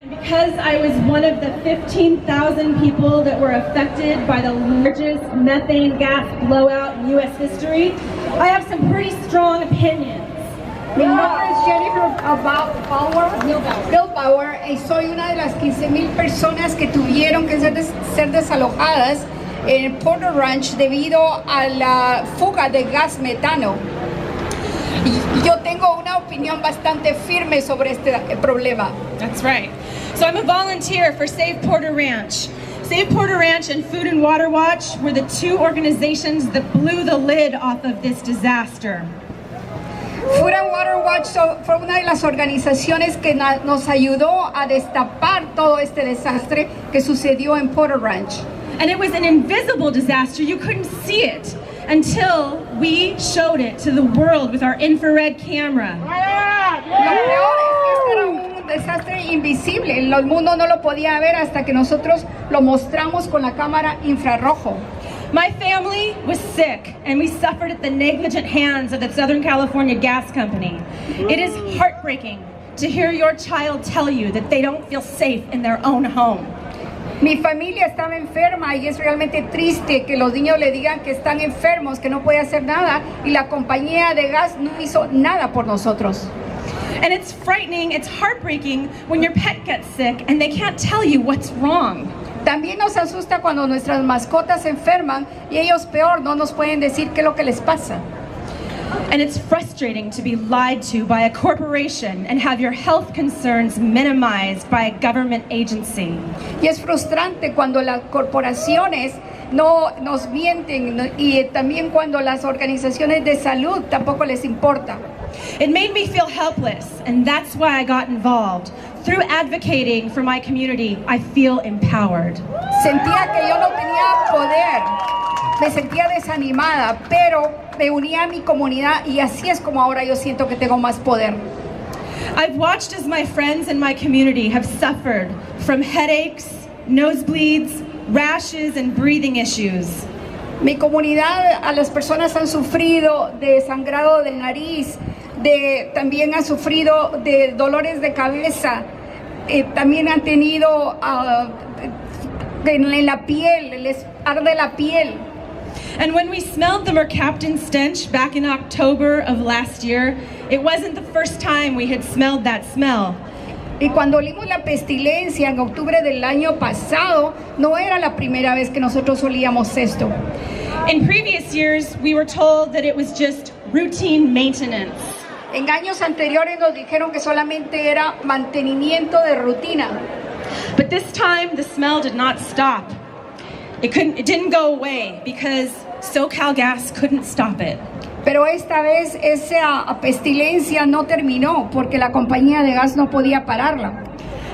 Because I was one of the 15,000 people that were affected by the largest methane gas blowout in U.S. history, I have some pretty strong opinions. Mi nombre es Jennifer Milbauer y soy una de las 15,000 personas que tuvieron que ser desalojadas en Porter Ranch debido a la fuga de gas metano. Yo tengo una opinión bastante firme sobre este problema. That's right. So I'm a volunteer for Save Porter Ranch. Save Porter Ranch and Food and Water Watch were the two organizations that blew the lid off of this disaster. Food and Water Watch fue una de las organizaciones que nos ayudó a destapar todo este desastre que sucedió en Porter Ranch. And it was an invisible disaster. You couldn't see it until we showed it to the world with our infrared camera. Lo peor es que este era un desastre invisible. El mundo no lo podía ver hasta que nosotros lo mostramos con la cámara infrarrojo. My family was sick, and we suffered at the negligent hands of the Southern California Gas Company. It is heartbreaking to hear your child tell you that they don't feel safe in their own home. Mi familia estaba enferma y es realmente triste que los niños le digan que están enfermos, que no puede hacer nada, y la compañía de gas no hizo nada por nosotros. And it's frightening, it's heartbreaking when your pet gets sick and they can't tell you what's wrong. También nos asusta cuando nuestras mascotas se enferman y ellos peor no nos pueden decir qué es lo que les pasa. And it's frustrating to be lied to by a corporation and have your health concerns minimized by a government agency. Y es frustrante cuando las corporaciones no nos mienten y también cuando las organizaciones de salud tampoco les importa. It made me feel helpless, and that's why I got involved. Through advocating for my community, I feel empowered. Sentía que yo no tenía poder, me sentía desanimada, pero me unía a mi comunidad y así es como ahora yo siento que tengo más poder. I've watched as my friends in my community have suffered from headaches, nosebleeds, rashes, and breathing issues. Mi comunidad, a las personas han sufrido de sangrado de nariz, también han sufrido de dolores de cabeza, también han tenido en la piel, les arde la piel. And when we smelled the mercaptan stench back in October of last year, it wasn't the first time we had smelled that smell. Y cuando olimos la pestilencia en octubre del año pasado, no era la primera vez que nosotros olíamos esto. In previous years, we were told that it was just routine maintenance. En años anteriores nos dijeron que solamente era mantenimiento de rutina. But this time, the smell did not stop. It didn't go away because SoCalGas couldn't stop it. Pero esta vez esa pestilencia no terminó porque la compañía de gas no podía pararla.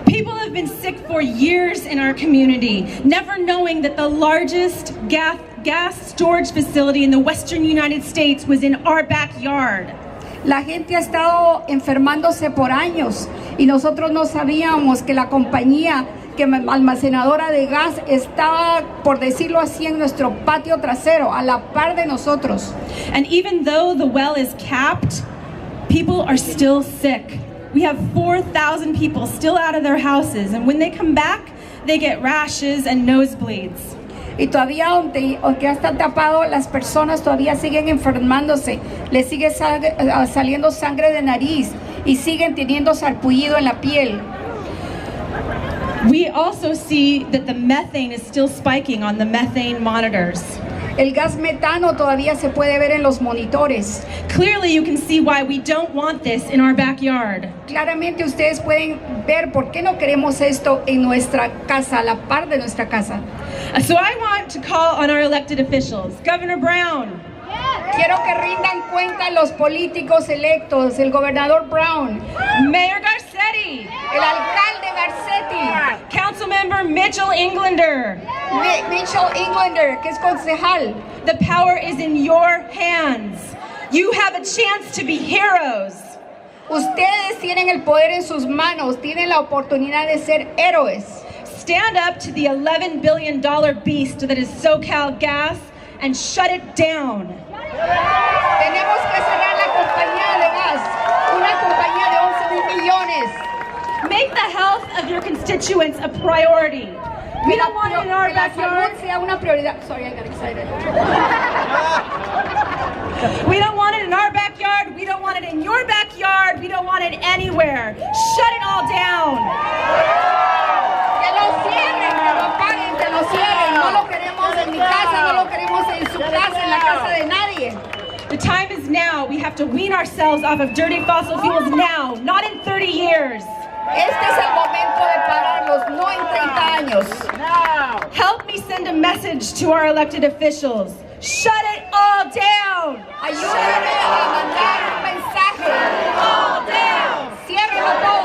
People have been sick for years in our community, never knowing that the largest gas storage facility in the western United States was in our backyard. La gente ha estado enfermándose por años y nosotros no sabíamos que la compañía almacenadora de gas estaba, por decirlo así, en nuestro patio trasero, a la par de nosotros. And even though the well is capped, people are still sick. We have 4,000 people still out of their houses, and when they come back, they get rashes and nosebleeds. Y todavía aunque ya está tapado, las personas todavía siguen enfermándose, les sigue saliendo sangre de nariz y siguen teniendo sarpullido en la piel. We also see that the methane is still spiking on the methane monitors. El gas metano todavía se puede ver en los monitores. Clearly you can see why we don't want this in our backyard. Claramente ustedes pueden ver por qué no queremos esto en nuestra casa, a la par de nuestra casa. So I want to call on our elected officials. Governor Brown. Quiero que rindan cuenta los políticos electos, el gobernador Brown, Mayor Garcetti, el alcalde Garcetti, Councilmember Mitchell Englander, Mitchell Englander, que es concejal. The power is in your hands. You have a chance to be heroes. Ustedes tienen el poder en sus manos, tienen la oportunidad de ser héroes. Stand up to the $11 billion beast that is SoCalGas and shut it down. Tenemos que cerrar la compañía de gas, una compañía de 11 mil millones. Make the health of your constituents a priority. We don't want it in our backyard. Que la salud sea una prioridad. Sorry, I got excited. We don't want it in our backyard. We don't want it in your backyard. We don't want it anywhere. Shut it all down. Que lo cierren, que lo paguen, que lo cierren. No lo queremos en mi casa, no lo queremos en su casa, en la casa de nadie. The time is now. We have to wean ourselves off of dirty fossil fuels now, not in 30 years. Este es el momento de pararlos, no en 30 años. Help me send a message to our elected officials. Shut it all down. Ayúdenme a mandar un mensaje. Ciérrenlo todo.